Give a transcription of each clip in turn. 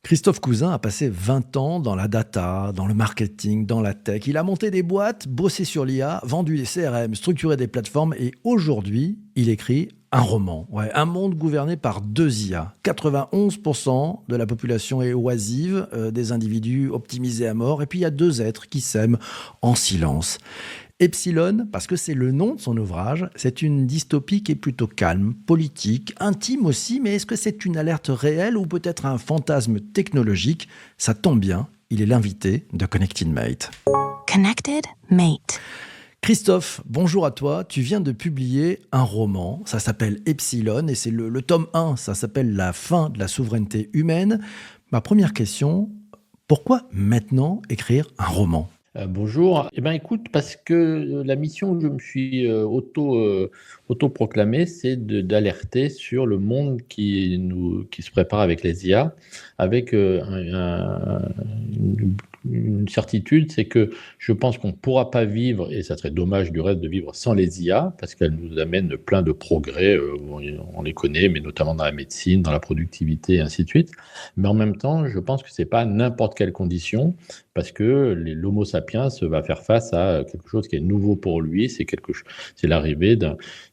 Christophe Cousin a passé 20 ans dans la data, dans le marketing, dans la tech. Il a monté des boîtes, bossé sur l'IA, vendu des CRM, structuré des plateformes et aujourd'hui, il écrit un roman. Ouais, un monde gouverné par deux IA. 91% de la population est oisive, des individus optimisés à mort et puis il y a deux êtres qui s'aiment en silence. Epsilon, parce que c'est le nom de son ouvrage, c'est une dystopie qui est plutôt calme, politique, intime aussi, mais est-ce que c'est une alerte réelle ou peut-être un fantasme technologique? Ça tombe bien, il est l'invité de Connected Mate. Connected Mate. Christophe, bonjour à toi. Tu viens de publier un roman, ça s'appelle Epsilon et c'est le tome 1, ça s'appelle La fin de la souveraineté humaine. Ma première question, pourquoi maintenant écrire un roman? Bonjour. Eh ben, écoute, parce que la mission que je me suis auto-proclamée, c'est d'alerter sur le monde qui se prépare avec les IA, avec une certitude, c'est que je pense qu'on ne pourra pas vivre, et ça serait dommage du reste de vivre sans les IA, parce qu'elles nous amènent plein de progrès, on les connaît, mais notamment dans la médecine, dans la productivité, et ainsi de suite. Mais en même temps, je pense que ce n'est pas n'importe quelle condition, parce que l'Homo sapiens va faire face à quelque chose qui est nouveau pour lui, c'est l'arrivée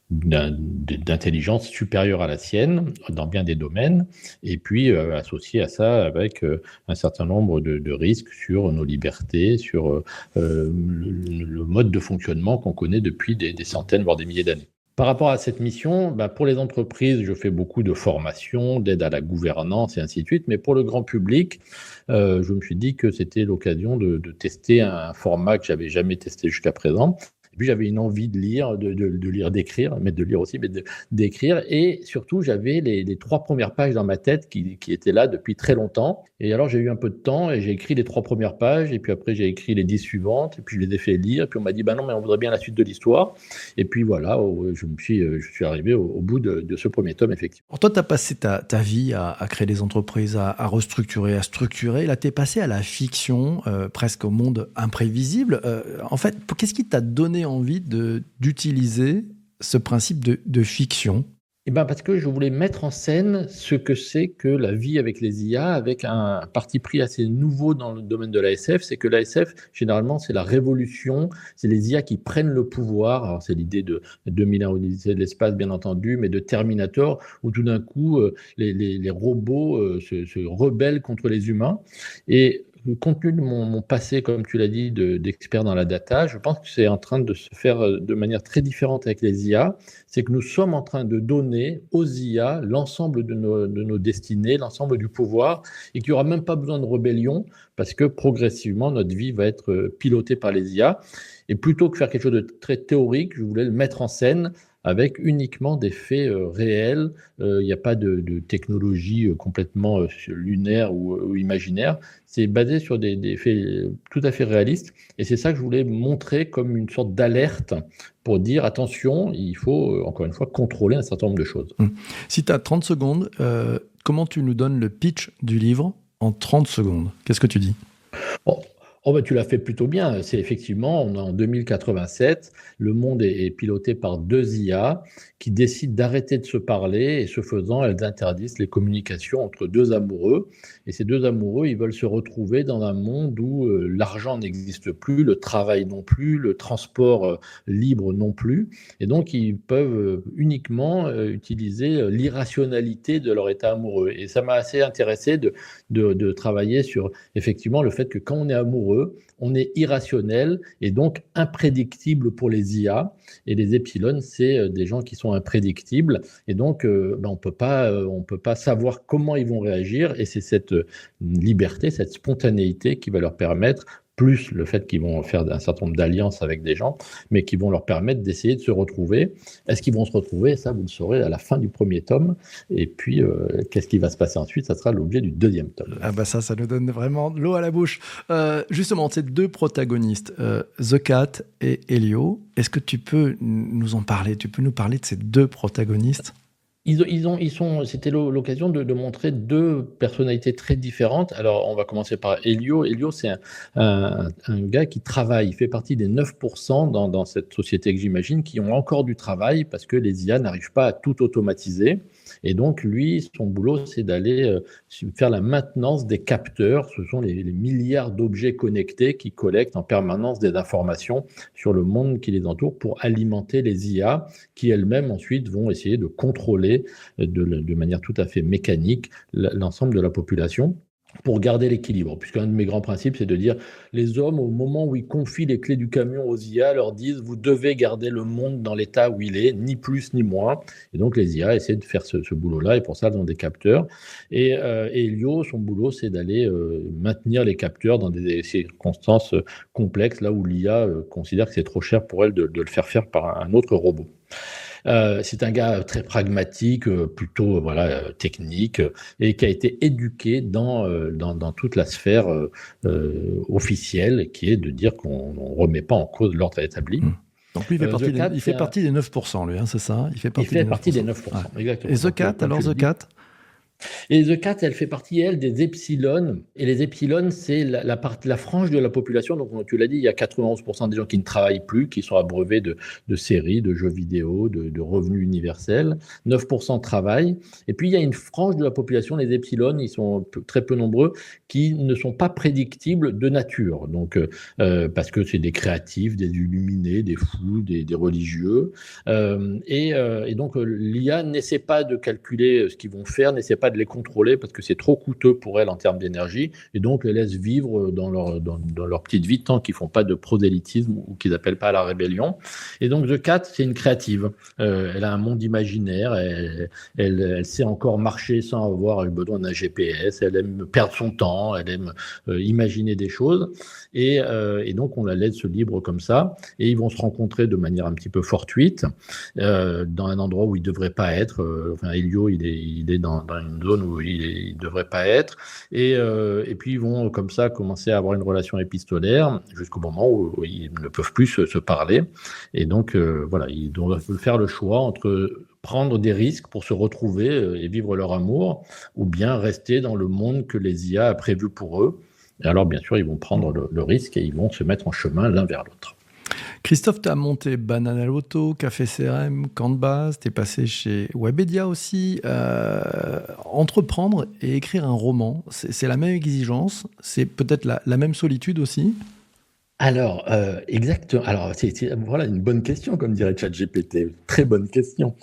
d'intelligence supérieure à la sienne dans bien des domaines, et puis associé à ça avec un certain nombre de risques sur nos libertés, sur le mode de fonctionnement qu'on connaît depuis des centaines, voire des milliers d'années. Par rapport à cette mission, pour les entreprises, je fais beaucoup de formation, d'aide à la gouvernance et ainsi de suite, mais pour le grand public, je me suis dit que c'était l'occasion de tester un format que j'avais jamais testé jusqu'à présent. Et puis j'avais une envie de lire, de lire, d'écrire, mais de lire aussi, mais d'écrire. Et surtout, j'avais les 3 premières pages dans ma tête qui étaient là depuis très longtemps. Et alors j'ai eu un peu de temps et j'ai écrit les 3 premières pages. Et puis après, j'ai écrit les 10 suivantes. Et puis je les ai fait lire. Et puis on m'a dit, non, mais on voudrait bien la suite de l'histoire. Et puis voilà, je suis arrivé au bout de ce premier tome, effectivement. Alors toi, tu as passé ta vie à créer des entreprises, à restructurer, à structurer. Là, tu es passé à la fiction, presque au monde imprévisible. En fait, qu'est-ce qui t'a donné envie d'utiliser ce principe de fiction? Parce que je voulais mettre en scène ce que c'est que la vie avec les IA, avec un parti pris assez nouveau dans le domaine de l'ASF. C'est que l'ASF, généralement, c'est la révolution, c'est les IA qui prennent le pouvoir. Alors, c'est l'idée de 2001 Odyssée de l'espace, bien entendu, mais de Terminator, où tout d'un coup, les robots se rebellent contre les humains. Et compte tenu de mon passé, comme tu l'as dit, d'expert dans la data, je pense que c'est en train de se faire de manière très différente avec les IA. C'est que nous sommes en train de donner aux IA l'ensemble de nos destinées, l'ensemble du pouvoir, et qu'il n'y aura même pas besoin de rébellion, parce que progressivement, notre vie va être pilotée par les IA. Et plutôt que faire quelque chose de très théorique, je voulais le mettre en scène avec uniquement des faits réels. Il n'y a pas de technologie complètement lunaire ou imaginaire. C'est basé sur des faits tout à fait réalistes. Et c'est ça que je voulais montrer comme une sorte d'alerte pour dire attention, il faut encore une fois contrôler un certain nombre de choses. Si tu as 30 secondes, comment tu nous donnes le pitch du livre en 30 secondes? Qu'est-ce que tu dis? Tu l'as fait plutôt bien. C'est effectivement, on est en 2087, le monde est piloté par deux IA qui décident d'arrêter de se parler et ce faisant, elles interdisent les communications entre deux amoureux. Et ces deux amoureux, ils veulent se retrouver dans un monde où l'argent n'existe plus, le travail non plus, le transport libre non plus. Et donc, ils peuvent uniquement utiliser l'irrationalité de leur état amoureux. Et ça m'a assez intéressé de travailler sur effectivement le fait que quand on est amoureux, on est irrationnel et donc imprédictible pour les IA. Et les epsilons, c'est des gens qui sont imprédictibles. Et donc, on peut pas savoir comment ils vont réagir. Et c'est cette liberté, cette spontanéité qui va leur permettre, plus le fait qu'ils vont faire un certain nombre d'alliances avec des gens, mais qui vont leur permettre d'essayer de se retrouver. Est-ce qu'ils vont se retrouver? Ça, vous le saurez à la fin du premier tome. Et puis, qu'est-ce qui va se passer ensuite? Ça sera l'objet du deuxième tome. Ça nous donne vraiment de l'eau à la bouche. Justement, ces deux protagonistes, The Cat et Elio, est-ce que tu peux nous en parler? Tu peux nous parler de ces deux protagonistes? C'était l'occasion de montrer deux personnalités très différentes. Alors, on va commencer par Elio. Elio, c'est un gars qui travaille. Il fait partie des 9% dans cette société que j'imagine qui ont encore du travail parce que les IA n'arrivent pas à tout automatiser. Et donc, lui, son boulot, c'est d'aller faire la maintenance des capteurs. Ce sont les milliards d'objets connectés qui collectent en permanence des informations sur le monde qui les entoure pour alimenter les IA qui elles-mêmes ensuite vont essayer de contrôler de manière tout à fait mécanique l'ensemble de la population pour garder l'équilibre. Puisqu'un de mes grands principes, c'est de dire les hommes, au moment où ils confient les clés du camion aux IA, leur disent vous devez garder le monde dans l'état où il est, ni plus ni moins. Et donc les IA essaient de faire ce boulot-là, et pour ça, dans des capteurs. Et Helio, son boulot, c'est d'aller maintenir les capteurs dans des circonstances complexes, là où l'IA considère que c'est trop cher pour elle de le faire par un autre robot. C'est un gars très pragmatique, plutôt technique, et qui a été éduqué dans toute la sphère officielle, qui est de dire qu'on ne remet pas en cause l'ordre établi. Donc lui, il fait partie des 9%, lui, hein, c'est ça? Il fait partie des 9%. Ah. Exactement. Et The Cat, alors The Cat? Et The Cat, elle fait partie, elle, des epsilon. Et les epsilon, c'est la frange de la population. Donc, tu l'as dit, il y a 91% des gens qui ne travaillent plus, qui sont abreuvés de séries, de jeux vidéo, de revenus universels. 9% travaillent. Et puis, il y a une frange de la population, les epsilon, ils sont très peu nombreux, qui ne sont pas prédictibles de nature. Donc, parce que c'est des créatifs, des illuminés, des fous, des religieux. Et donc, l'IA n'essaie pas de calculer ce qu'ils vont faire, n'essaie pas de les contrôler parce que c'est trop coûteux pour elles en termes d'énergie, et donc les laisse vivre dans leur petite vie tant qu'ils font pas de prosélytisme ou qu'ils appellent pas à la rébellion. Et donc The Cat, c'est une créative. Elle a un monde imaginaire, elle sait encore marcher sans avoir besoin d'un GPS, elle aime perdre son temps, elle aime imaginer des choses, et donc on la laisse libre comme ça, et ils vont se rencontrer de manière un petit peu fortuite dans un endroit où il devrait pas être. Helio, il est dans une zone où il ne devrait pas être. Et puis, ils vont comme ça commencer à avoir une relation épistolaire jusqu'au moment où ils ne peuvent plus se parler. Et donc, ils doivent faire le choix entre prendre des risques pour se retrouver et vivre leur amour, ou bien rester dans le monde que les IA a prévu pour eux. Et alors, bien sûr, ils vont prendre le risque et ils vont se mettre en chemin l'un vers l'autre. Christophe, tu as monté Banana Loto, Café CRM, Canbase, tu es passé chez Webedia aussi. Entreprendre et écrire un roman, c'est la même exigence, c'est peut-être la même solitude aussi? Alors, exactement. Alors, voilà une bonne question, comme dirait ChatGPT. Très bonne question.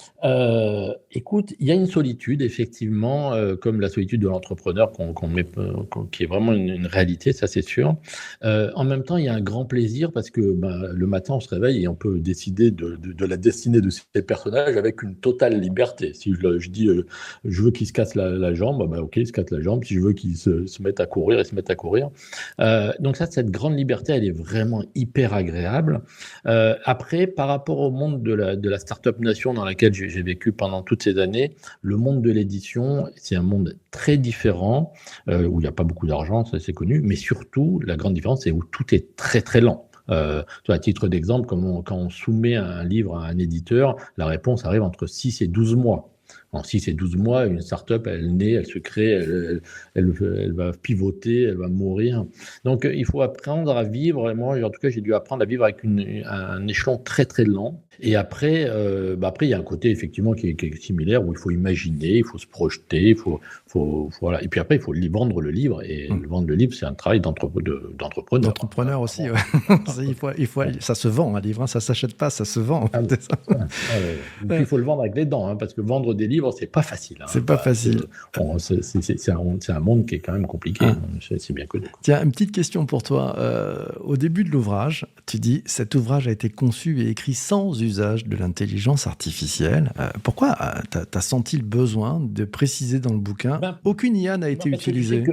Écoute, il y a une solitude, effectivement, comme la solitude de l'entrepreneur qui est vraiment une réalité, ça c'est sûr. En même temps, il y a un grand plaisir parce que le matin, on se réveille et on peut décider de la destinée de ces personnages avec une totale liberté. Si je dis, je veux qu'ils se cassent la jambe, ok, ils se cassent la jambe. Si je veux qu'ils se mettent à courir, ils se mettent à courir. Donc ça, cette grande liberté, elle est vraiment hyper agréable. Après, par rapport au monde de la Startup Nation dans laquelle j'ai vécu pendant toutes ces années, le monde de l'édition, c'est un monde très différent, où il n'y a pas beaucoup d'argent, ça c'est connu, mais surtout, la grande différence, c'est où tout est très très lent. À titre d'exemple, quand on soumet un livre à un éditeur, la réponse arrive entre 6 et 12 mois. En 6 et 12 mois, une start-up, elle naît, elle se crée, elle va pivoter, elle va mourir. Donc, il faut apprendre à vivre, vraiment, en tout cas, j'ai dû apprendre à vivre avec un échelon très, très lent. Et après, il y a un côté, effectivement, qui est similaire, où il faut imaginer, il faut se projeter, voilà. Et puis après, il faut vendre le livre. Et vendre le livre, c'est un travail d'entrepreneur. D'entrepreneur aussi, ouais. Ça se vend, un livre, hein, ça ne s'achète pas, ça se vend. Il faut le vendre avec les dents, hein, parce que vendre des livres, c'est pas facile. Hein. C'est pas facile. C'est un monde qui est quand même compliqué, c'est bien connu. Tiens, une petite question pour toi. Au début de l'ouvrage, tu dis « Cet ouvrage a été conçu et écrit sans usage de l'intelligence artificielle ». Pourquoi tu as senti le besoin de préciser dans le bouquin « Aucune IA n'a été utilisée ».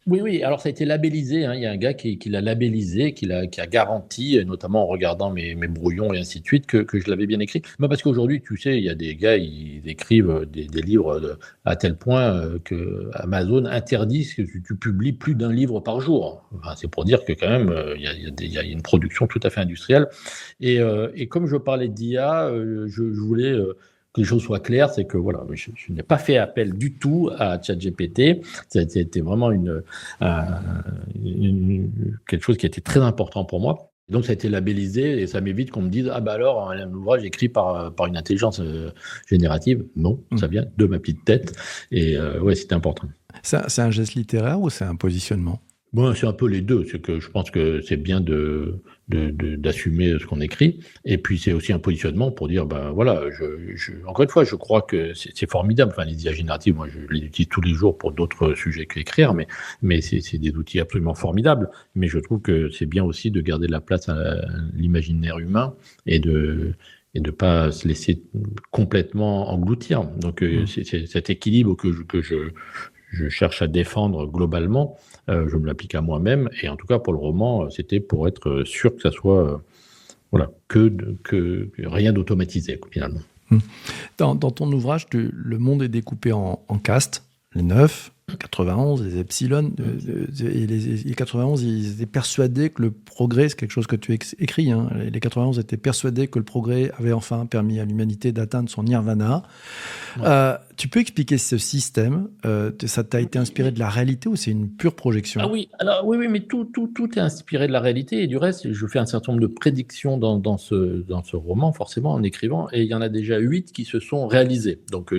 Oui, alors ça a été labellisé, hein. Il y a un gars qui l'a labellisé, qui a garanti, notamment en regardant mes brouillons et ainsi de suite, que je l'avais bien écrit. Parce qu'aujourd'hui, tu sais, il y a des gars, ils écrivent des livres à tel point que Amazon interdit que tu publies plus d'un livre par jour. Enfin, c'est pour dire que quand même, il y a une production tout à fait industrielle. Et comme je parlais d'IA, je voulais... que les choses soient claires, c'est que voilà, je n'ai pas fait appel du tout à ChatGPT. C'était vraiment quelque chose qui était très important pour moi. Donc ça a été labellisé et ça m'évite qu'on me dise ah bah alors un ouvrage écrit par une intelligence générative. Non, ça vient de ma petite tête et ouais, c'était important. C'est un geste littéraire ou c'est un positionnement? Bon, c'est un peu les deux. C'est que je pense que c'est bien d'assumer ce qu'on écrit. Et puis, c'est aussi un positionnement pour dire, ben voilà, encore une fois, je crois que c'est formidable. Enfin, les IA génératives, moi, je les utilise tous les jours pour d'autres sujets qu'écrire, mais c'est des outils absolument formidables. Mais je trouve que c'est bien aussi de garder la place à l'imaginaire humain et de pas se laisser complètement engloutir. Donc, c'est cet équilibre que je cherche à défendre globalement. Je me l'applique à moi-même. Et en tout cas, pour le roman, c'était pour être sûr que ça soit voilà, que rien d'automatisé, finalement. Dans ton ouvrage, le monde est découpé en castes, les 9, 91, les epsilon, et les 91, ils étaient persuadés que le progrès, c'est quelque chose que tu écris, hein, les 91 étaient persuadés que le progrès avait enfin permis à l'humanité d'atteindre son nirvana. Ouais. Tu peux expliquer ce système? Ça t'a été inspiré de la réalité ou c'est une pure projection? Ah oui, alors oui, mais tout est inspiré de la réalité et du reste, je fais un certain nombre de prédictions dans ce roman, forcément, en écrivant, et il y en a déjà 8 qui se sont réalisées. Donc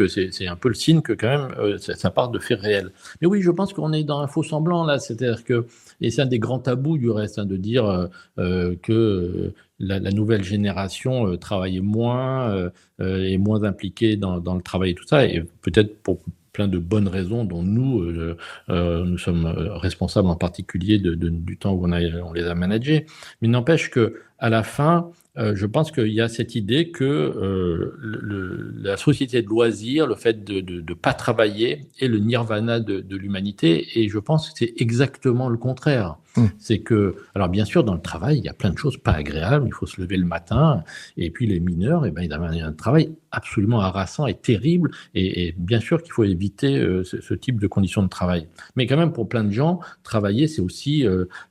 c'est un peu le signe que quand même, ça part de faits réels. Mais oui, je pense qu'on est dans un faux semblant là, c'est-à-dire que, et c'est un des grands tabous du reste, hein, de dire que la nouvelle génération travaillait moins, est moins impliquée dans le travail et tout ça, et peut-être pour plein de bonnes raisons dont nous sommes responsables en particulier du temps où on les a managés. Mais n'empêche que à la fin, je pense qu'il y a cette idée que la société de loisirs, le fait de ne pas travailler est le nirvana de l'humanité, et je pense que c'est exactement le contraire. C'est que, alors bien sûr, dans le travail, il y a plein de choses pas agréables, il faut se lever le matin, et puis les mineurs, ils avaient un travail absolument harassant et terrible, et bien sûr qu'il faut éviter ce type de conditions de travail. Mais quand même, pour plein de gens, travailler, c'est aussi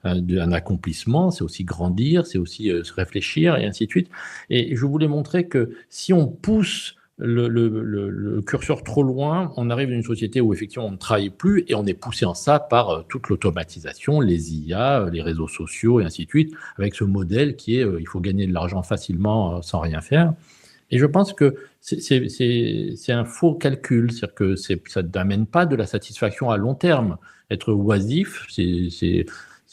un accomplissement, c'est aussi grandir, c'est aussi se réfléchir, et ainsi de suite. Et je voulais montrer que si on pousse le curseur trop loin, on arrive à une société où effectivement on ne travaille plus et on est poussé en ça par toute l'automatisation, les IA, les réseaux sociaux et ainsi de suite, avec ce modèle qui est il faut gagner de l'argent facilement sans rien faire. Et je pense que c'est un faux calcul, c'est-à-dire que ça n'amène pas de la satisfaction à long terme. Être oisif,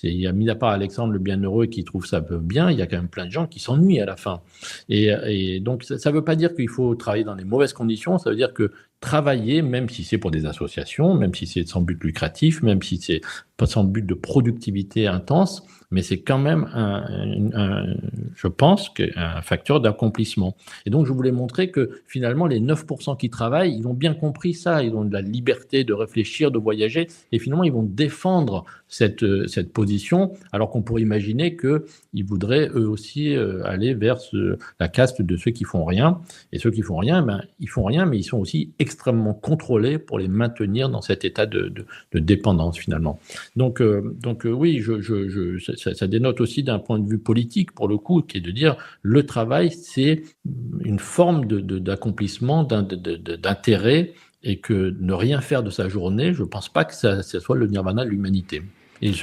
il y a, mis à part Alexandre le Bienheureux qui trouve ça bien, il y a quand même plein de gens qui s'ennuient à la fin. Et donc, ça ne veut pas dire qu'il faut travailler dans les mauvaises conditions, ça veut dire que travailler, même si c'est pour des associations, même si c'est sans but lucratif, même si c'est pas sans but de productivité intense, mais c'est quand même je pense, un facteur d'accomplissement. Et donc, je voulais montrer que finalement, les 9% qui travaillent, ils ont bien compris ça, ils ont de la liberté de réfléchir, de voyager, et finalement, ils vont défendre cette position, alors qu'on pourrait imaginer qu'ils voudraient eux aussi aller vers la caste de ceux qui font rien. Et ceux qui font rien, ils font rien, mais ils sont aussi extrêmement contrôlés pour les maintenir dans cet état de dépendance finalement. Donc oui, ça dénote aussi d'un point de vue politique pour le coup, qui est de dire le travail c'est une forme d'accomplissement, d'intérêt, et que ne rien faire de sa journée, je ne pense pas que ça soit le nirvana de l'humanité. Et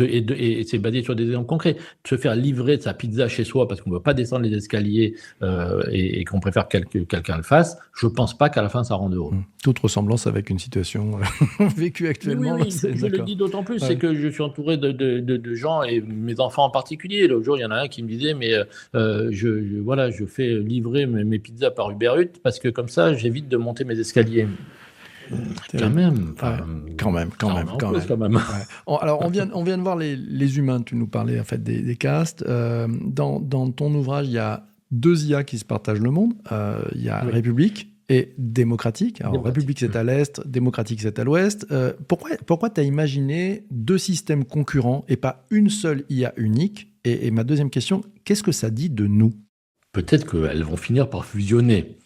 c'est basé sur des exemples concrets. Se faire livrer de sa pizza chez soi parce qu'on ne veut pas descendre les escaliers et qu'on préfère que quelqu'un le fasse, je ne pense pas qu'à la fin ça rende heureux. Toute ressemblance avec une situation vécue actuellement. Oui, je le dis d'autant plus, c'est que je suis entouré de gens, et mes enfants en particulier. L'autre jour, il y en a un qui me disait, mais je fais livrer mes pizzas par Uber Eats parce que comme ça, j'évite de monter mes escaliers. Quand même. Quand même. Ouais. Alors, on vient de voir les humains. Tu nous parlais en fait des castes. Dans ton ouvrage, il y a 2 IA qui se partagent le monde. Il y a République et démocratique. Alors, République, c'est à l'est, démocratique, c'est à l'ouest. Pourquoi tu as imaginé 2 systèmes concurrents et pas une seule IA unique? Et ma deuxième question, qu'est-ce que ça dit de nous? Peut-être qu'elles vont finir par fusionner.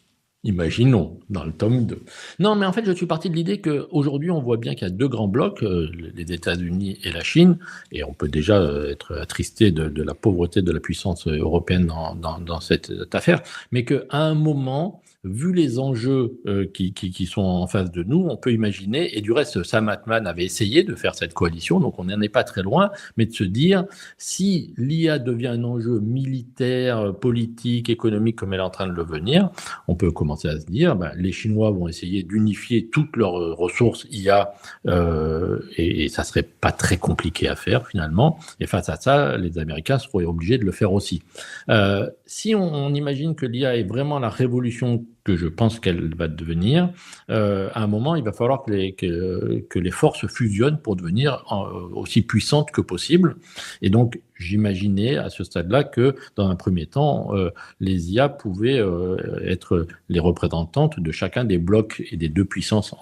Imaginons, dans le tome 2. Non, mais en fait, je suis parti de l'idée qu'aujourd'hui, on voit bien qu'il y a 2 grands blocs, les États-Unis et la Chine, et on peut déjà être attristé de la pauvreté de la puissance européenne dans cette affaire, mais qu'à un moment, vu les enjeux qui sont en face de nous, on peut imaginer, et du reste, Sam Altman avait essayé de faire cette coalition, donc on n'en est pas très loin, mais de se dire, si l'IA devient un enjeu militaire, politique, économique, comme elle est en train de le devenir, on peut commencer à se dire, les Chinois vont essayer d'unifier toutes leurs ressources IA, et ça serait pas très compliqué à faire finalement, et face à ça, les Américains seront obligés de le faire aussi. Si on imagine que l'IA est vraiment la révolution que je pense qu'elle va devenir, à un moment, il va falloir que les forces fusionnent pour devenir aussi puissantes que possible. Et donc, j'imaginais à ce stade-là que, dans un premier temps, les IA pouvaient être les représentantes de chacun des blocs et des deux puissances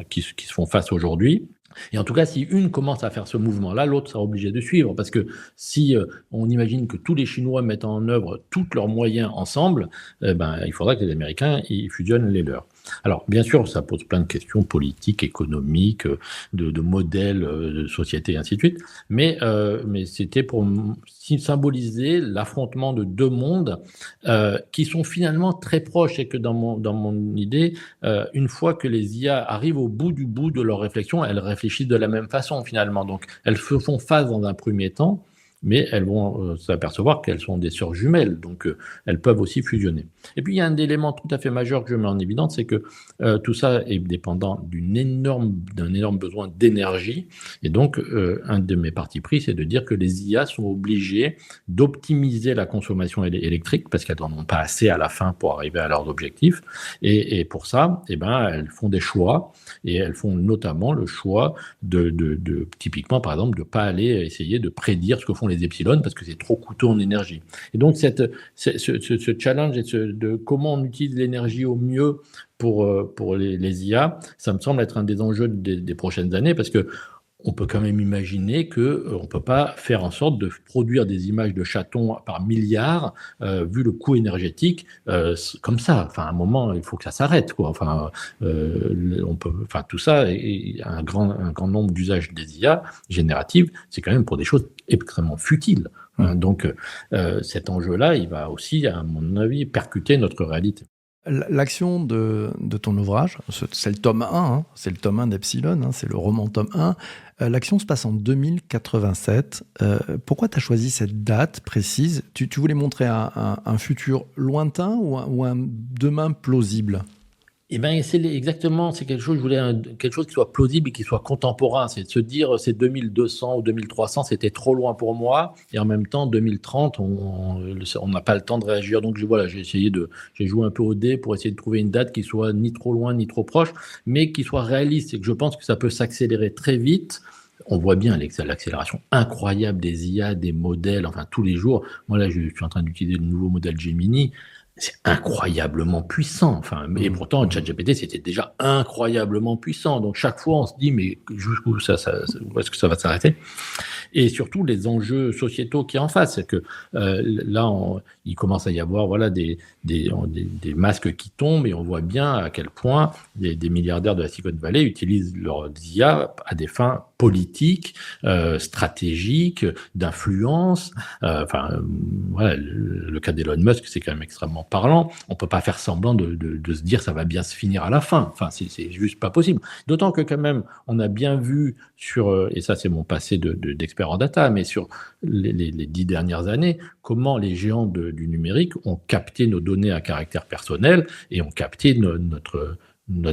qui se font face aujourd'hui. Et en tout cas, si une commence à faire ce mouvement-là, l'autre sera obligée de suivre. Parce que si on imagine que tous les Chinois mettent en œuvre tous leurs moyens ensemble, il faudra que les Américains ils fusionnent les leurs. Alors, bien sûr, ça pose plein de questions politiques, économiques, de modèles de société, et ainsi de suite. Mais c'était pour symboliser l'affrontement de deux mondes qui sont finalement très proches. Et que dans mon idée, une fois que les IA arrivent au bout de leur réflexion, elles réfléchissent de la même façon finalement. Donc, elles se font face dans un premier temps, mais elles vont s'apercevoir qu'elles sont des sœurs jumelles, donc elles peuvent aussi fusionner. Et puis il y a un élément tout à fait majeur que je mets en évidence, c'est que tout ça est dépendant d'un énorme besoin d'énergie, et donc un de mes partis pris, c'est de dire que les IA sont obligées d'optimiser la consommation électrique, parce qu'elles n'en ont pas assez à la fin pour arriver à leurs objectifs, et pour ça, elles font des choix, et elles font notamment le choix typiquement par exemple, de ne pas aller essayer de prédire ce que font les epsilons parce que c'est trop coûteux en énergie. Et donc ce challenge de comment on utilise l'énergie au mieux pour les IA, ça me semble être un des enjeux des prochaines années, parce que on peut quand même imaginer qu'on ne peut pas faire en sorte de produire des images de chatons par milliards, vu le coût énergétique, comme ça. Enfin, à un moment, il faut que ça s'arrête, quoi. Enfin, tout ça, et un grand nombre d'usages des IA génératives, c'est quand même pour des choses extrêmement futiles. Donc, cet enjeu-là, il va aussi, à mon avis, percuter notre réalité. L'action de ton ouvrage, c'est le tome 1, c'est le tome 1 d'Epsilon, c'est le roman tome 1. L'action se passe en 2087. Pourquoi tu as choisi cette date précise ? Tu voulais montrer un futur lointain ou un demain plausible ? C'est quelque chose, je voulais quelque chose qui soit plausible et qui soit contemporain. C'est de se dire, c'est 2200 ou 2300, c'était trop loin pour moi. Et en même temps, 2030, on n'a pas le temps de réagir. Donc, j'ai joué un peu au dé pour essayer de trouver une date qui soit ni trop loin, ni trop proche, mais qui soit réaliste. Et que je pense que ça peut s'accélérer très vite. On voit bien l'accélération incroyable des IA, des modèles, enfin, tous les jours. Moi, là, je suis en train d'utiliser le nouveau modèle Gemini. C'est incroyablement puissant. Enfin, et pourtant, ChatGPT, c'était déjà incroyablement puissant. Donc, chaque fois, on se dit, mais jusqu'où où est-ce que ça va s'arrêter ? Et surtout, les enjeux sociétaux qui en face. C'est que là, il commence à y avoir des masques qui tombent, et on voit bien à quel point des milliardaires de la Silicon Valley utilisent leurs IA à des fins politiques, stratégiques, d'influence. Le cas d'Elon Musk, c'est quand même extrêmement parlant. On peut pas faire semblant de se dire ça va bien se finir à la fin. Enfin, c'est juste pas possible. D'autant que quand même, on a bien vu et ça c'est mon passé d'expert en data, mais sur les 10 dernières années, comment les géants du numérique ont capté nos données à caractère personnel et ont capté notre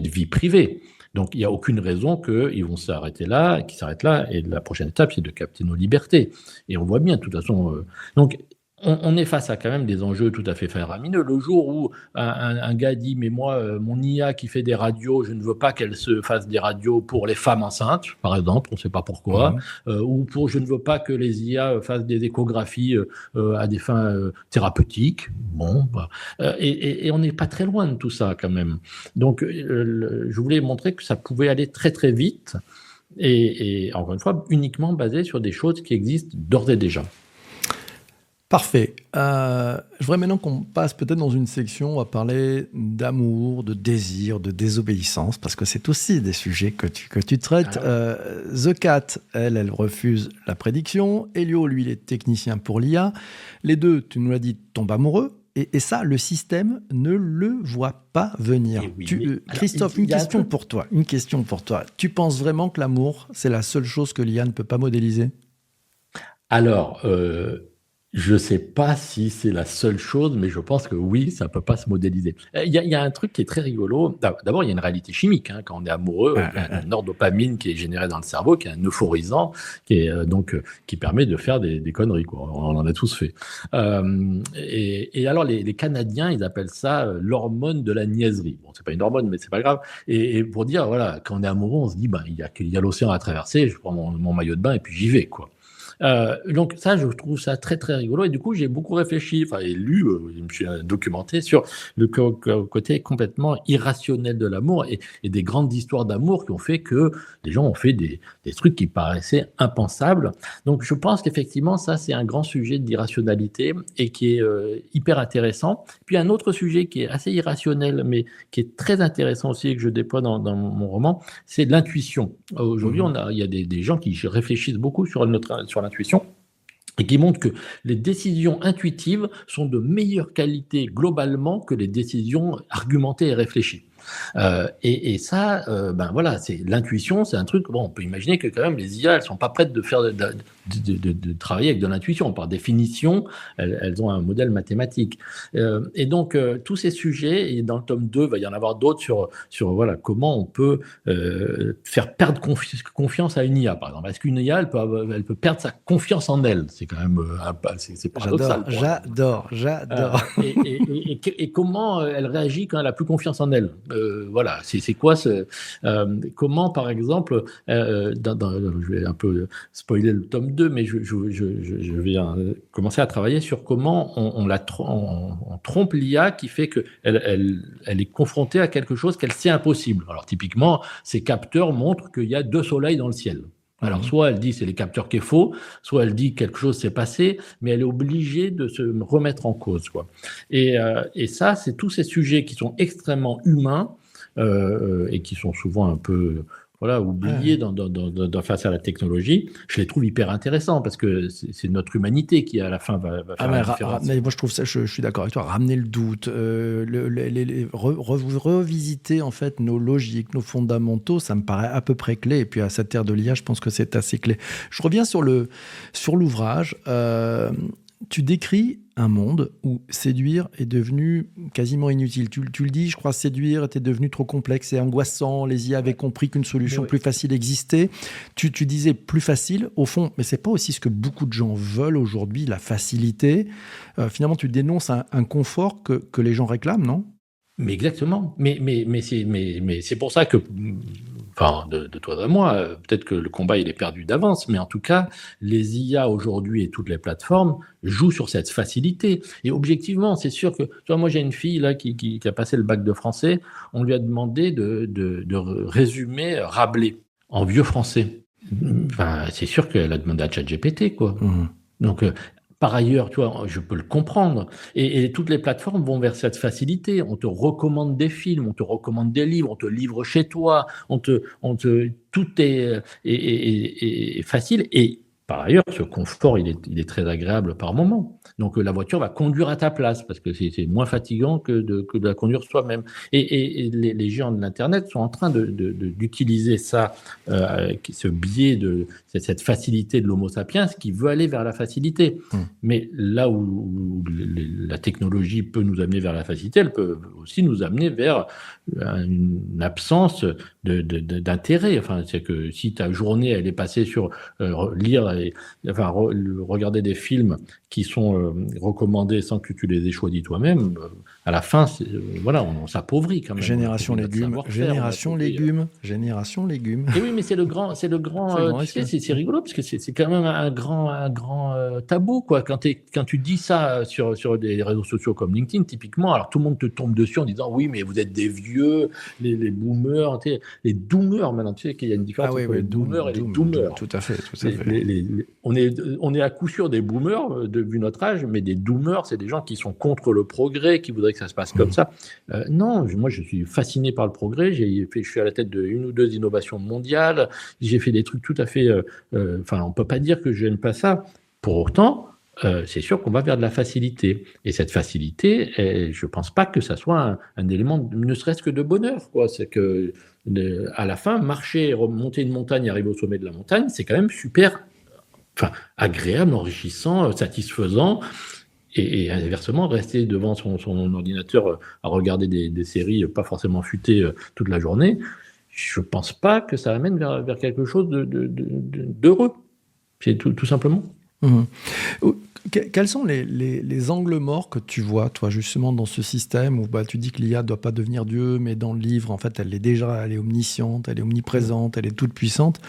vie privée. Donc, il n'y a aucune raison qu'ils vont s'arrêtent là, et la prochaine étape, c'est de capter nos libertés. Et on voit bien, de toute façon. Donc, on est face à quand même des enjeux tout à fait faramineux. Le jour où un gars dit « mais moi, mon IA qui fait des radios, je ne veux pas qu'elle se fasse des radios pour les femmes enceintes, par exemple, on ne sait pas pourquoi, ou je ne veux pas que les IA fassent des échographies à des fins thérapeutiques ». Et on n'est pas très loin de tout ça quand même. Donc, je voulais montrer que ça pouvait aller très très vite, et encore une fois, uniquement basé sur des choses qui existent d'ores et déjà. Parfait. Je voudrais maintenant qu'on passe peut-être dans une section où on va parler d'amour, de désir, de désobéissance, parce que c'est aussi des sujets que tu traites. The Cat, elle refuse la prédiction. Elio, lui, il est technicien pour l'IA. Les deux, tu nous l'as dit, tombent amoureux. Et ça, le système ne le voit pas venir. Et oui, mais alors, Christophe, il une y a un question truc. pour toi. Une question pour toi. Tu penses vraiment que l'amour, c'est la seule chose que l'IA ne peut pas modéliser? Alors, je ne sais pas si c'est la seule chose, mais je pense que oui, ça ne peut pas se modéliser. Il y a un truc qui est très rigolo. D'abord, il y a une réalité chimique, hein. Quand on est amoureux, il y a un nordopamine qui est généré dans le cerveau, qui est un euphorisant, qui permet de faire des conneries, quoi. On en a tous fait. Et alors, les Canadiens, ils appellent ça l'hormone de la niaiserie. Bon, c'est pas une hormone, mais c'est pas grave. Et pour dire, voilà, quand on est amoureux, on se dit, ben, il y a l'océan à traverser, je prends mon maillot de bain et puis j'y vais, quoi. Donc ça, je trouve ça très très rigolo, et du coup j'ai beaucoup réfléchi, enfin et lu, je me suis documenté sur le côté complètement irrationnel de l'amour, et des grandes histoires d'amour qui ont fait que les gens ont fait des trucs qui paraissaient impensables. Donc je pense qu'effectivement ça c'est un grand sujet d'irrationalité et qui est hyper intéressant. Puis un autre sujet qui est assez irrationnel mais qui est très intéressant aussi et que je déploie dans mon roman, c'est l'intuition. Aujourd'hui, il y a des gens qui réfléchissent beaucoup sur l'intuition et qui montrent que les décisions intuitives sont de meilleure qualité globalement que les décisions argumentées et réfléchies. Et ça, ben voilà, c'est l'intuition, c'est un truc. Bon, on peut imaginer que quand même les IA, elles sont pas prêtes de faire de travailler avec de l'intuition. Par définition, elles ont un modèle mathématique. Et donc tous ces sujets, et dans le tome 2, il va y en avoir d'autres sur voilà comment on peut faire perdre confiance à une IA, par exemple. Est-ce qu'une IA, elle peut perdre sa confiance en elle? C'est quand même c'est paradoxal. J'adore. Et comment elle réagit quand elle a plus confiance en elle? Voilà, c'est quoi comment, par exemple, je vais un peu spoiler le tome 2, mais je vais commencer à travailler sur comment on trompe l'IA qui fait qu'elle elle est confrontée à quelque chose qu'elle sait impossible. Alors typiquement, ces capteurs montrent qu'il y a 2 soleils dans le ciel. Alors, soit elle dit c'est les capteurs qui est faux, soit elle dit quelque chose s'est passé, mais elle est obligée de se remettre en cause, quoi. Et ça, c'est tous ces sujets qui sont extrêmement humains et qui sont souvent un peu oubliés face à la technologie. Je les trouve hyper intéressants parce que c'est notre humanité qui, à la fin, va faire la différence. Mais moi, je trouve ça, je suis d'accord avec toi. Ramener le doute, revisiter en fait nos logiques, nos fondamentaux, ça me paraît à peu près clé. Et puis à cette ère de l'IA, je pense que c'est assez clé. Je reviens sur l'ouvrage. Tu décris un monde où séduire est devenu quasiment inutile. Tu le dis, je crois, séduire était devenu trop complexe et angoissant. Les IA avaient compris qu'une solution plus facile existait. Tu disais plus facile, au fond, mais c'est pas aussi ce que beaucoup de gens veulent aujourd'hui, la facilité. Finalement, tu dénonces un confort que les gens réclament, non ? Mais exactement. Mais c'est pour ça que, enfin, de toi et moi, peut-être que le combat il est perdu d'avance, mais en tout cas, les IA aujourd'hui et toutes les plateformes jouent sur cette facilité. Et objectivement, c'est sûr que, tu vois, moi j'ai une fille là qui a passé le bac de français, on lui a demandé de résumer Rabelais en vieux français. Enfin, c'est sûr qu'elle a demandé à ChatGPT, quoi. Donc, par ailleurs, tu vois, je peux le comprendre. Et toutes les plateformes vont vers cette facilité. On te recommande des films, on te recommande des livres, on te livre chez toi, tout est facile. Et par ailleurs, ce confort, il est très agréable par moment. Donc, la voiture va conduire à ta place parce que c'est moins fatigant que de la conduire soi-même. Et les géants de l'Internet sont en train d'utiliser ça, ce biais de cette facilité de l'homo sapiens qui veut aller vers la facilité. Mais là où la technologie peut nous amener vers la facilité, elle peut aussi nous amener vers une absence d'intérêt. Enfin, c'est que si ta journée, elle est passée sur lire regarder des films qui sont recommandés sans que tu les aies choisis toi-même, à la fin, on s'appauvrit quand même. Génération légumes. Et oui, mais c'est le grand, tu sais, c'est rigolo parce que c'est quand même un grand tabou, quoi. Quand tu dis ça sur des réseaux sociaux comme LinkedIn, typiquement, alors tout le monde te tombe dessus en disant oui, mais vous êtes des vieux, les boomers, tu sais, les doomers maintenant, tu sais qu'il y a une différence entre les boomers et les doomers. Tout à fait. On est à coup sûr des boomers, vu notre âge, mais des doomers, c'est des gens qui sont contre le progrès, qui voudraient que ça se passe comme ça. Non, moi je suis fasciné par le progrès. Je suis à la tête d'une ou deux innovations mondiales. J'ai fait des trucs tout à fait. On peut pas dire que je n'aime pas ça. Pour autant, c'est sûr qu'on va vers de la facilité. Et cette facilité, je ne pense pas que ça soit un élément, ne serait-ce que de bonheur, quoi. C'est que, à la fin, marcher, monter une montagne, arriver au sommet de la montagne, c'est quand même super, enfin, agréable, enrichissant, satisfaisant. Et inversement, rester devant son ordinateur à regarder des séries pas forcément futées toute la journée, je ne pense pas que ça amène vers quelque chose d'heureux. C'est tout simplement. Mhm. Quels sont les angles morts que tu vois, toi, justement, dans ce système où tu dis que l'IA ne doit pas devenir Dieu, mais dans le livre, en fait, elle est déjà, elle est omnisciente, elle est omniprésente, elle est toute puissante.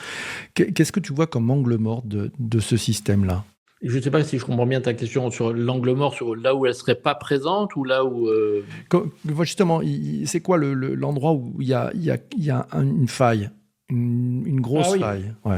Qu'est-ce que tu vois comme angle mort de ce système-là? Je ne sais pas si je comprends bien ta question sur l'angle mort, sur là où elle ne serait pas présente ou là où... Justement, c'est quoi l'endroit où il y a une faille, une grosse faille? Ouais.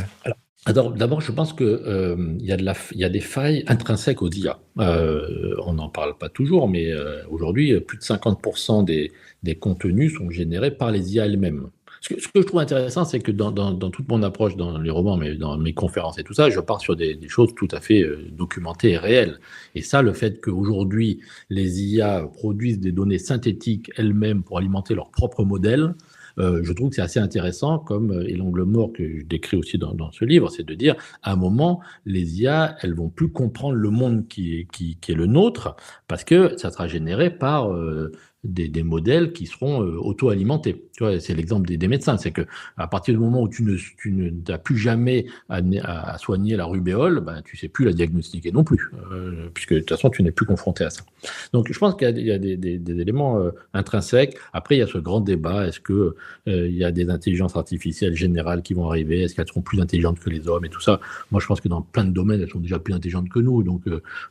Alors, d'abord, je pense qu'il y a des failles intrinsèques aux IA. On n'en parle pas toujours, mais aujourd'hui, plus de 50% des contenus sont générés par les IA elles-mêmes. Ce que je trouve intéressant, c'est que dans toute mon approche, dans les romans, mais dans mes conférences et tout ça, je pars sur des choses tout à fait documentées et réelles. Et ça, le fait qu'aujourd'hui, les IA produisent des données synthétiques elles-mêmes pour alimenter leur propre modèle, je trouve que c'est assez intéressant, et l'angle mort que je décris aussi dans ce livre, c'est de dire, à un moment, les IA, elles vont plus comprendre le monde qui est le nôtre, parce que ça sera généré par des modèles qui seront auto-alimentés. Tu vois, c'est l'exemple des médecins, c'est que à partir du moment où tu n'as plus jamais à soigner la rubéole, tu sais plus la diagnostiquer non plus, puisque de toute façon, tu n'es plus confronté à ça. Donc, je pense qu'il y a des éléments intrinsèques. Après, il y a ce grand débat, est-ce que il y a des intelligences artificielles générales qui vont arriver, est-ce qu'elles seront plus intelligentes que les hommes et tout ça? Moi, je pense que dans plein de domaines, elles sont déjà plus intelligentes que nous. Donc,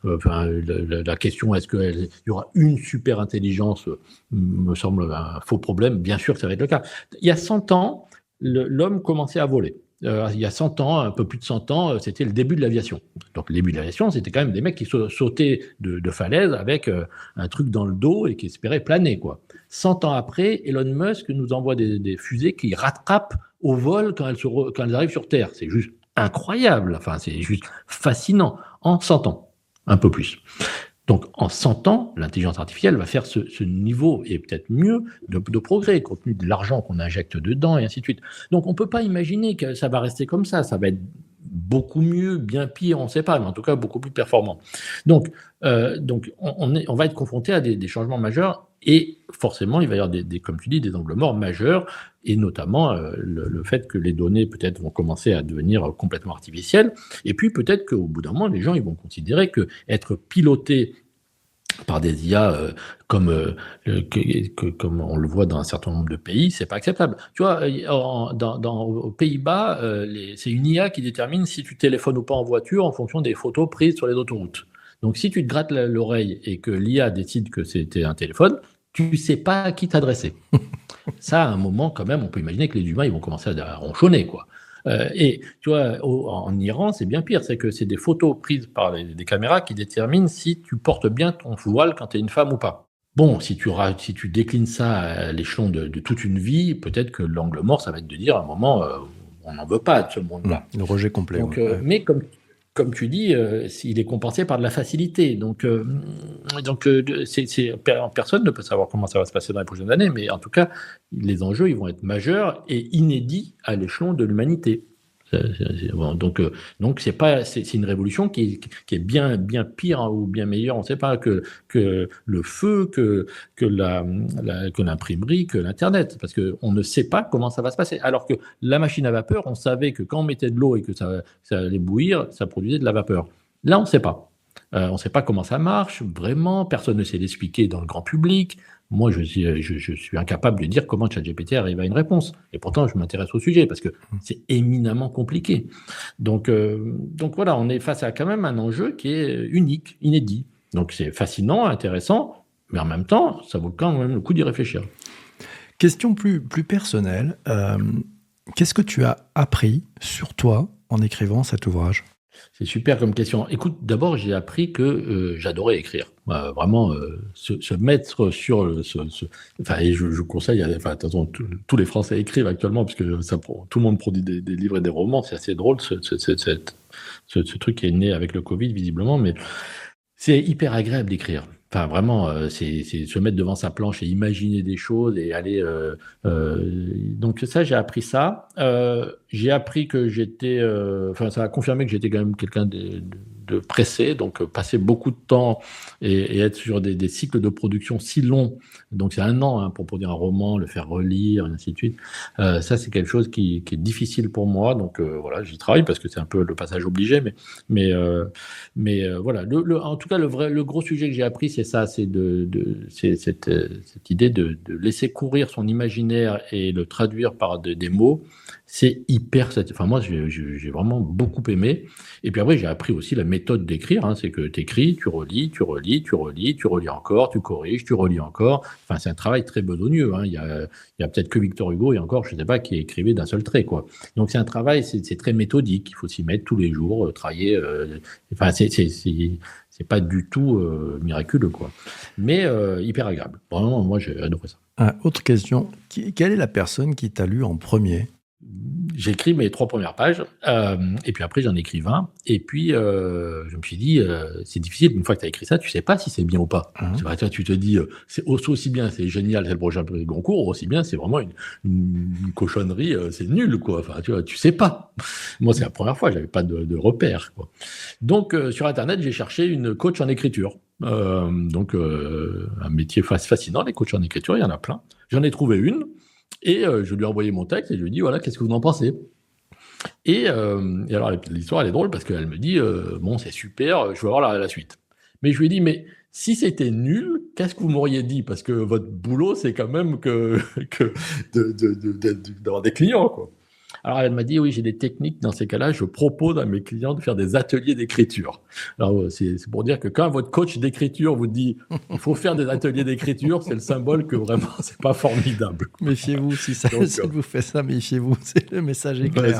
la question, est-ce qu'il y aura une super intelligence, me semble un faux problème. Bien sûr que ça va être le cas. Il y a 100 ans, l'homme commençait à voler. Il y a 100 ans, un peu plus de 100 ans, c'était le début de l'aviation. Donc le début de l'aviation, c'était quand même des mecs qui sautaient de falaise avec un truc dans le dos et qui espéraient planer, quoi. 100 ans après, Elon Musk nous envoie des fusées qui rattrapent au vol quand elles arrivent sur Terre. C'est juste incroyable. Enfin, c'est juste fascinant. En 100 ans, un peu plus. Donc, en 100 ans, l'intelligence artificielle va faire ce niveau, et peut-être mieux, de progrès, compte tenu de l'argent qu'on injecte dedans, et ainsi de suite. Donc, on ne peut pas imaginer que ça va rester comme ça. Ça va être beaucoup mieux, bien pire, on ne sait pas, mais en tout cas, beaucoup plus performant. Donc on va être confronté à des changements majeurs, et forcément, il va y avoir, comme tu dis, des angles morts majeurs, et notamment le fait que les données, peut-être, vont commencer à devenir complètement artificielles, et puis peut-être qu'au bout d'un moment, les gens ils vont considérer qu'être piloté par des IA comme on le voit dans un certain nombre de pays, c'est pas acceptable. Tu vois, aux Pays-Bas, c'est une IA qui détermine si tu téléphones ou pas en voiture en fonction des photos prises sur les autoroutes. Donc si tu te grattes l'oreille et que l'IA décide que c'était un téléphone, tu sais pas à qui t'adresser. Ça, à un moment, quand même, on peut imaginer que les humains ils vont commencer à ronchonner, quoi. Et tu vois, en Iran, c'est bien pire, c'est que c'est des photos prises par des caméras qui déterminent si tu portes bien ton voile quand tu es une femme ou pas. Bon, si tu déclines ça à l'échelon de toute une vie, peut-être que l'angle mort, ça va être de dire à un moment, on n'en veut pas de ce monde-là. Le rejet complet. Donc, mais comme tu dis, il est compensé par de la facilité. Donc, personne ne peut savoir comment ça va se passer dans les prochaines années, mais en tout cas, les enjeux ils vont être majeurs et inédits à l'échelon de l'humanité. Donc c'est une révolution qui est bien pire, hein, ou bien meilleure, on ne sait pas, que le feu, que l'imprimerie, que l'internet, parce qu'on ne sait pas comment ça va se passer. Alors que la machine à vapeur, on savait que quand on mettait de l'eau et que ça allait bouillir, ça produisait de la vapeur. Là, on ne sait pas. On ne sait pas comment ça marche, vraiment, personne ne sait l'expliquer dans le grand public. Moi, je suis incapable de dire comment ChatGPT arrive à une réponse. Et pourtant, je m'intéresse au sujet parce que c'est éminemment compliqué. Donc voilà, on est face à quand même un enjeu qui est unique, inédit. Donc c'est fascinant, intéressant, mais en même temps, ça vaut quand même le coup d'y réfléchir. Question plus personnelle. Qu'est-ce que tu as appris sur toi en écrivant cet ouvrage ? C'est super comme question. Écoute, d'abord, j'ai appris que j'adorais écrire. Vraiment, se mettre sur et je conseille, de toute façon, tous les Français écrivent actuellement, puisque tout le monde produit des livres et des romans. C'est assez drôle, cette ce truc qui est né avec le Covid, visiblement, mais c'est hyper agréable d'écrire. Enfin, vraiment, c'est se mettre devant sa planche et imaginer des choses et aller. Donc ça, j'ai appris ça. J'ai appris que j'étais. Enfin, ça a confirmé que j'étais quand même quelqu'un de pressé, donc passer beaucoup de temps et être sur des cycles de production si longs. Donc c'est 1 an pour produire un roman, le faire relire, et ainsi de suite. Ça, c'est quelque chose qui est difficile pour moi. Donc voilà, j'y travaille parce que c'est un peu le passage obligé, mais voilà. En tout cas, le gros sujet que j'ai appris, c'est ça, c'est c'est cette idée de laisser courir son imaginaire et le traduire par des mots. C'est hyper satisfaisant. Enfin, moi, j'ai vraiment beaucoup aimé. Et puis après, j'ai appris aussi la méthode d'écrire. C'est que tu écris, tu relis, tu relis, tu relis, tu relis encore, tu corriges, tu relis encore. Enfin, c'est un travail très besogneux. Il y a peut-être que Victor Hugo, et encore, je ne sais pas, qui écrivait d'un seul trait, quoi. Donc, c'est un travail, c'est très méthodique. Il faut s'y mettre tous les jours, travailler. Enfin, c'est pas du tout miraculeux, quoi. Mais hyper agréable. Vraiment, moi, j'ai adoré ça. Autre question. Quelle est la personne qui t'a lu en premier ? J'ai écrit mes 3 premières pages, et puis après j'en ai écrit 20, et puis je me suis dit, c'est difficile, une fois que tu as écrit ça, tu sais pas si c'est bien ou pas. C'est vrai, tu te dis, c'est aussi bien, c'est génial, c'est le prochain prix Goncourt, aussi bien, c'est vraiment une cochonnerie, c'est nul, quoi. Enfin, tu sais pas. Moi, c'est la première fois, j'avais pas de repère, quoi. Donc, sur Internet, j'ai cherché une coach en écriture. Donc, un métier fascinant, les coachs en écriture, il y en a plein. J'en ai trouvé une. Et je lui ai envoyé mon texte et je lui ai dit, voilà, qu'est-ce que vous en pensez ? Et alors, l'histoire, elle est drôle parce qu'elle me dit, bon, c'est super, je veux voir la suite. Mais je lui ai dit, mais si c'était nul, qu'est-ce que vous m'auriez dit ? Parce que votre boulot, c'est quand même d'avoir des clients, quoi. Alors, elle m'a dit, oui, j'ai des techniques. Dans ces cas-là, je propose à mes clients de faire des ateliers d'écriture. Alors, c'est pour dire que quand votre coach d'écriture vous dit, il faut faire des ateliers d'écriture, c'est le symbole que vraiment, c'est pas formidable. Méfiez-vous, si vous fait ça, méfiez-vous. C'est le message est clair.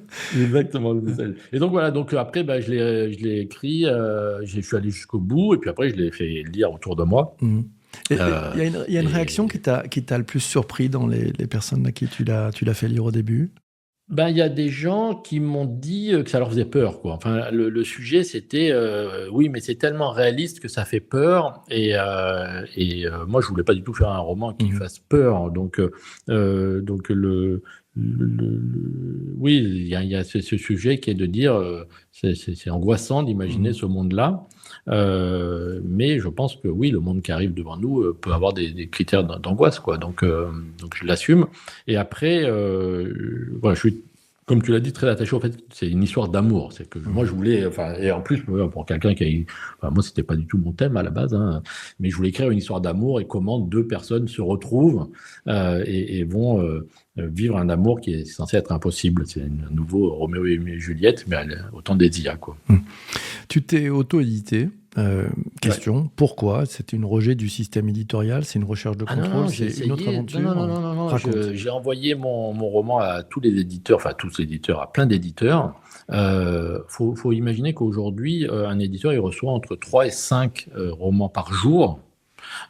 C'est exactement le message. Et donc, voilà. Donc, après, je l'ai écrit, je suis allé jusqu'au bout, et puis après, je l'ai fait lire autour de moi. Il y a une réaction qui t'a le plus surpris dans les personnes à qui tu l'as fait lire au début ? Il y a des gens qui m'ont dit que ça leur faisait peur, quoi. Enfin, le sujet, c'était oui, mais c'est tellement réaliste que ça fait peur. Et moi, je voulais pas du tout faire un roman qui fasse peur. Donc oui, il y a ce sujet qui est de dire c'est angoissant d'imaginer ce monde-là. Mais je pense que oui, le monde qui arrive devant nous peut avoir des critères d'angoisse, quoi. Donc je l'assume. Et après, voilà, je suis, comme tu l'as dit, très attaché au fait que c'est une histoire d'amour. C'est que moi, je voulais, enfin, et en plus, pour quelqu'un qui a eu, enfin, moi, c'était pas du tout mon thème à la base, mais je voulais écrire une histoire d'amour et comment 2 personnes se retrouvent et vont vivre un amour qui est censé être impossible. C'est un nouveau Roméo et Juliette, mais autant des IA, quoi. Tu t'es auto-édité. Question, pourquoi ? C'est une rejet du système éditorial ? C'est une recherche de contrôle ? C'est une autre aventure ? Non. J'ai envoyé mon roman à tous les éditeurs, enfin tous les éditeurs, à plein d'éditeurs. Faut imaginer qu'aujourd'hui, un éditeur, il reçoit entre 3 et 5 romans par jour.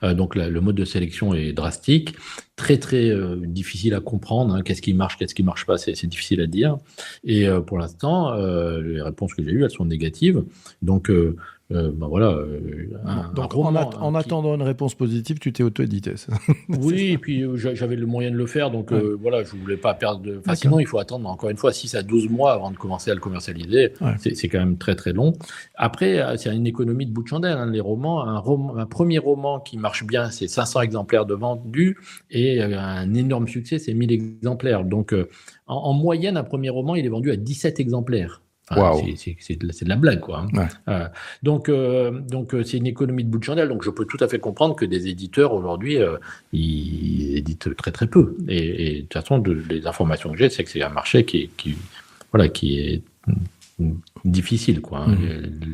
Donc le mode de sélection est drastique, très très difficile à comprendre, qu'est-ce qui marche pas, c'est difficile à dire. Et pour l'instant, les réponses que j'ai eues, elles sont négatives. Donc voilà. Donc en attendant une réponse positive, tu t'es auto-édité. Oui, et puis j'avais le moyen de le faire, donc voilà, je voulais pas perdre de. Enfin, sinon, il faut attendre encore une fois 6 à 12 mois avant de commencer à le commercialiser. Ouais. C'est quand même très très long. Après, c'est une économie de bout de chandelle. Les romans, un premier roman qui marche bien, c'est 500 exemplaires de vendus, et un énorme succès, c'est 1000 exemplaires. Donc en moyenne, un premier roman, il est vendu à 17 exemplaires. Wow. C'est de la blague, quoi. Ouais. Donc c'est une économie de bout de chandelle. Donc je peux tout à fait comprendre que des éditeurs aujourd'hui ils éditent très très peu. Et de toute façon, les informations que j'ai, c'est que c'est un marché qui est difficile, quoi.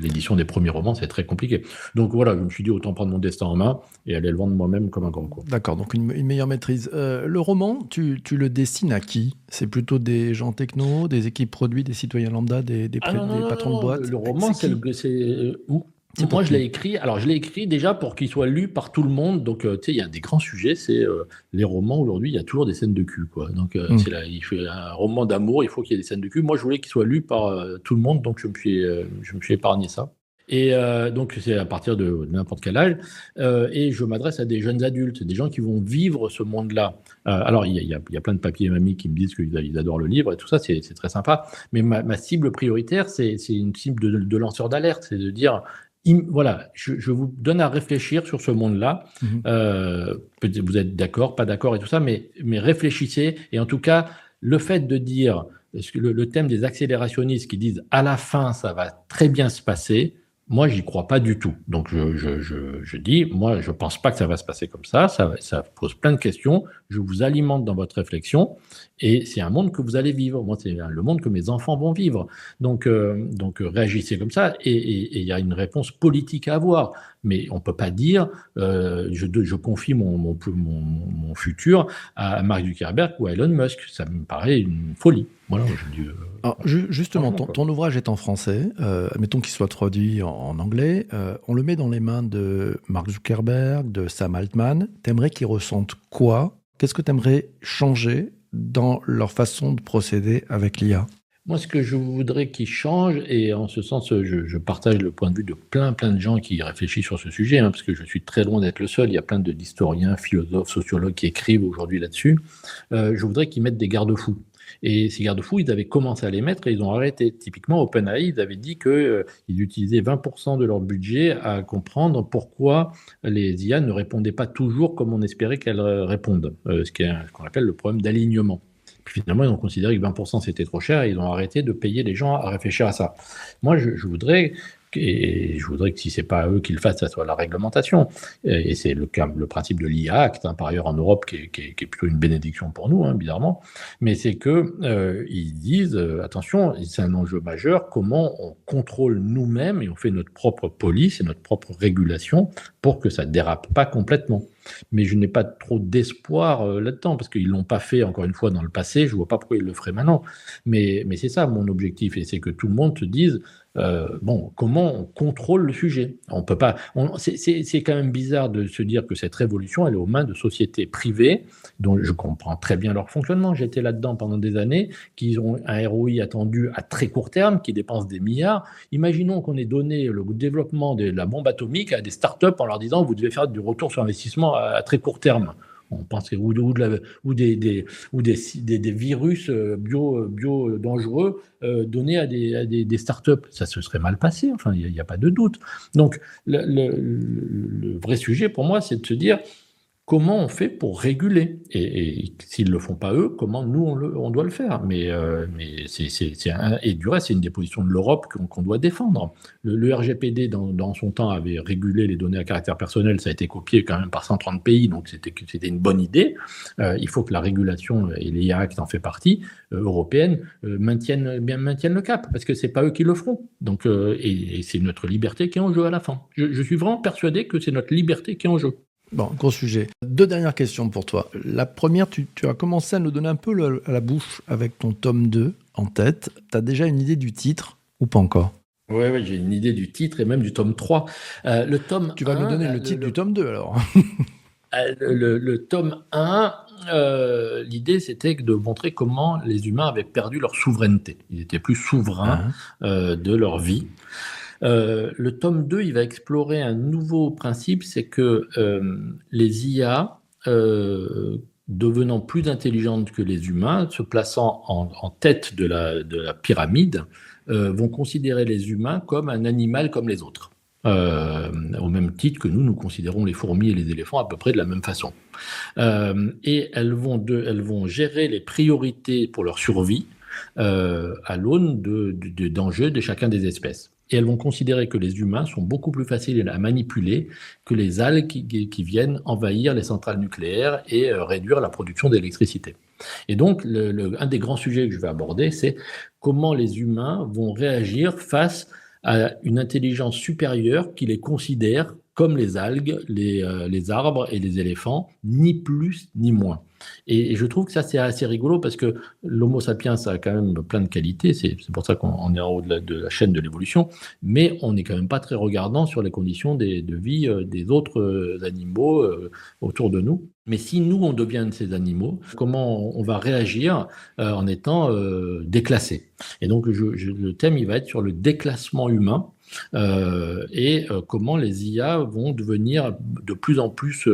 L'édition des premiers romans, c'est très compliqué. Donc voilà, je me suis dit autant prendre mon destin en main et aller le vendre moi-même comme un grand coup. D'accord, donc une meilleure maîtrise. Le roman, tu le destines à qui ? C'est plutôt des gens techno, des équipes produits, des citoyens lambda, des patrons de boîte ? Le roman, c'est où ? C'est pour Moi, je qui? l'ai écrit. Alors, je l'ai écrit déjà pour qu'il soit lu par tout le monde. Donc, tu sais, il y a des grands sujets. C'est les romans aujourd'hui. Il y a toujours des scènes de cul, quoi. Donc, Hmm. il fait un roman d'amour. Il faut qu'il y ait des scènes de cul. Moi, je voulais qu'il soit lu par tout le monde. Donc, je me suis épargné ça. Et donc, c'est à partir de n'importe quel âge. Et je m'adresse à des jeunes adultes, des gens qui vont vivre ce monde-là. Alors, il y a plein de papiers et mamies qui me disent qu'ils adorent le livre et tout ça. C'est très sympa. Mais ma cible prioritaire, c'est une cible de lanceur d'alerte. C'est de dire voilà, je vous donne à réfléchir sur ce monde-là. Mhm. Peut-être vous êtes d'accord, pas d'accord et tout ça, mais réfléchissez. Et en tout cas, le fait de dire le thème des accélérationnistes qui disent à la fin, ça va très bien se passer, moi, j'y crois pas du tout. Donc, je dis, moi, je pense pas que ça va se passer comme ça. Ça pose plein de questions. Je vous alimente dans votre réflexion. Et c'est un monde que vous allez vivre. Moi, c'est le monde que mes enfants vont vivre. Donc, réagissez comme ça. Et il y a une réponse politique à avoir. Mais on ne peut pas dire, je confie mon futur à Mark Zuckerberg ou à Elon Musk. Ça me paraît une folie. Voilà, je dis, Alors, justement, franchement, quoi. ton ouvrage est en français. Admettons qu'il soit traduit en anglais. On le met dans les mains de Mark Zuckerberg, de Sam Altman. T'aimerais qu'ils ressentent quoi? Qu'est-ce que t'aimerais changer dans leur façon de procéder avec l'IA? Moi, ce que je voudrais qu'il change, et en ce sens, je partage le point de vue de plein de gens qui réfléchissent sur ce sujet, hein, parce que je suis très loin d'être le seul. Il y a plein d'historiens, philosophes, sociologues qui écrivent aujourd'hui là-dessus. Je voudrais qu'ils mettent des garde-fous. Et ces garde-fous, ils avaient commencé à les mettre et ils ont arrêté. Typiquement, OpenAI, ils avaient dit qu'ils utilisaient 20% de leur budget à comprendre pourquoi les IA ne répondaient pas toujours comme on espérait qu'elles répondent, ce qu'on appelle le problème d'alignement. Puis finalement, ils ont considéré que 20% c'était trop cher et ils ont arrêté de payer les gens à réfléchir à ça. Moi, je voudrais, et je voudrais que si c'est pas eux qui le fassent, ça soit la réglementation. Et c'est le principe de l'IA Act, hein, par ailleurs en Europe, qui est plutôt une bénédiction pour nous, hein, bizarrement. Mais c'est que ils disent, attention, c'est un enjeu majeur, comment on contrôle nous-mêmes et on fait notre propre police et notre propre régulation pour que ça dérape pas complètement. Mais je n'ai pas trop d'espoir là-dedans, parce qu'ils ne l'ont pas fait, encore une fois, dans le passé, je ne vois pas pourquoi ils le feraient maintenant. Mais c'est ça mon objectif, et c'est que tout le monde se dise, bon, comment on contrôle le sujet? On peut pas. C'est quand même bizarre de se dire que cette révolution, elle est aux mains de sociétés privées, dont je comprends très bien leur fonctionnement. J'étais là-dedans pendant des années, qui ont un ROI attendu à très court terme, qui dépensent des milliards. Imaginons qu'on ait donné le développement de la bombe atomique à des startups en leur disant vous devez faire du retour sur investissement à très court terme. On pense ou des virus bio dangereux donnés à des startups. Ça se serait mal passé, enfin, il n'y a pas de doute. Donc, le vrai sujet pour moi, c'est de se dire comment on fait pour réguler et s'ils ne le font pas eux, comment nous, on doit le faire. Mais et du reste, c'est une des positions de l'Europe qu'on doit défendre. Le RGPD, dans son temps, avait régulé les données à caractère personnel. Ça a été copié quand même par 130 pays, donc c'était une bonne idée. Il faut que la régulation, et l'IA qui en fait partie, européenne, maintiennent le cap, parce que ce n'est pas eux qui le feront. Donc, et c'est notre liberté qui est en jeu à la fin. Je suis vraiment persuadé que c'est notre liberté qui est en jeu. Bon, gros sujet. 2 dernières questions pour toi. La première, tu as commencé à nous donner un peu à la bouche avec ton tome 2 en tête. Tu as déjà une idée du titre ou pas encore? Oui, j'ai une idée du titre et même du tome 3. Le tome Tu vas 1, me donner le titre du tome 2 alors. le tome 1, l'idée c'était de montrer comment les humains avaient perdu leur souveraineté. Ils étaient plus souverains de leur vie. Le tome 2, il va explorer un nouveau principe, c'est que les IA, devenant plus intelligentes que les humains, se plaçant en tête de la pyramide, vont considérer les humains comme un animal comme les autres. Au même titre que nous considérons les fourmis et les éléphants à peu près de la même façon. Et elles vont gérer les priorités pour leur survie à l'aune d'enjeux de chacun des espèces. Et elles vont considérer que les humains sont beaucoup plus faciles à manipuler que les algues qui viennent envahir les centrales nucléaires et réduire la production d'électricité. Et donc, un des grands sujets que je vais aborder, c'est comment les humains vont réagir face à une intelligence supérieure qui les considère comme les algues, les arbres et les éléphants, ni plus ni moins. Et je trouve que ça, c'est assez rigolo parce que l'Homo sapiens a quand même plein de qualités, c'est pour ça qu'on est en haut de la chaîne de l'évolution, mais on n'est quand même pas très regardant sur les conditions de vie des autres animaux autour de nous. Mais si nous, on devient de ces animaux, comment on va réagir en étant déclassé? Et donc, le thème, il va être sur le déclassement humain et comment les IA vont devenir de plus en plus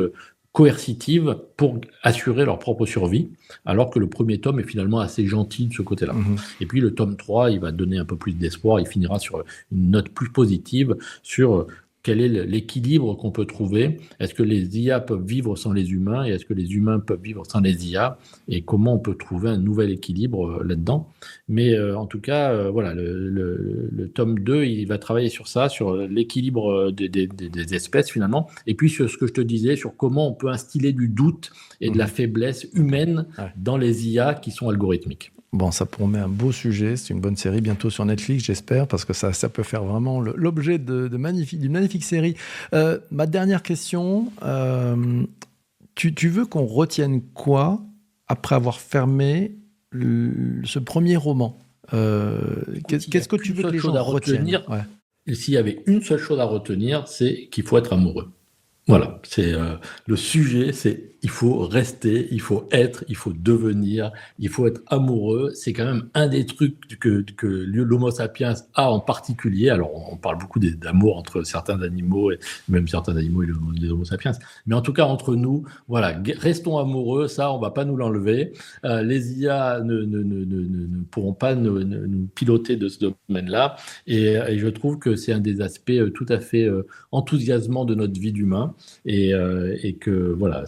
coercitives pour assurer leur propre survie, alors que le premier tome est finalement assez gentil de ce côté-là. Et puis le tome 3, il va donner un peu plus d'espoir, il finira sur une note plus positive sur quel est l'équilibre qu'on peut trouver. Est-ce que les IA peuvent vivre sans les humains et est-ce que les humains peuvent vivre sans les IA et comment on peut trouver un nouvel équilibre là-dedans. Mais en tout cas, voilà, le tome 2, il va travailler sur ça, sur l'équilibre des espèces finalement, et puis sur ce que je te disais, sur comment on peut instiller du doute et de la faiblesse humaine dans les IA qui sont algorithmiques. Bon, ça promet un beau sujet, c'est une bonne série, bientôt sur Netflix, j'espère, parce que ça peut faire vraiment l'objet d'une magnifique série. Ma dernière question, tu veux qu'on retienne quoi après avoir fermé ce premier roman? Qu'est-ce que tu veux que les gens retiennent? Et s'il y avait une seule chose à retenir, c'est qu'il faut être amoureux. Voilà, c'est le sujet, c'est il faut rester, il faut être, il faut devenir, il faut être amoureux. C'est quand même un des trucs que l'Homo sapiens a en particulier. Alors, on parle beaucoup d'amour entre certains animaux, et même certains animaux et les Homo sapiens. Mais en tout cas, entre nous, voilà, restons amoureux, ça, on va pas nous l'enlever. Les IA ne pourront pas nous piloter de ce domaine-là. Et je trouve que c'est un des aspects tout à fait enthousiasmants de notre vie d'humain. Et que, voilà,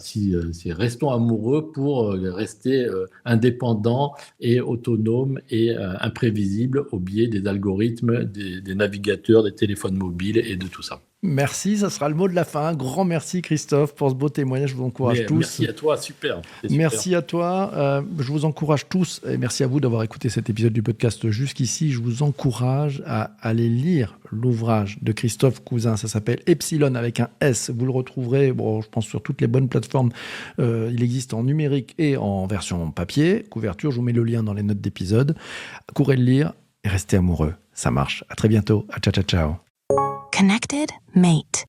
restons amoureux pour rester indépendants et autonomes et imprévisibles au biais des algorithmes, des navigateurs, des téléphones mobiles et de tout ça. Merci, ça sera le mot de la fin. Grand merci Christophe pour ce beau témoignage, je vous encourage tous. Merci à toi, super. Merci à toi, je vous encourage tous et merci à vous d'avoir écouté cet épisode du podcast jusqu'ici. Je vous encourage à aller lire l'ouvrage de Christophe Cousin, ça s'appelle Epsilon avec un S. Vous le retrouverez, je pense sur toutes les bonnes plateformes. Il existe en numérique et en version papier. Couverture, je vous mets le lien dans les notes d'épisode. Courez le lire et restez amoureux, ça marche. À très bientôt, ciao ciao ciao. Connected Mate.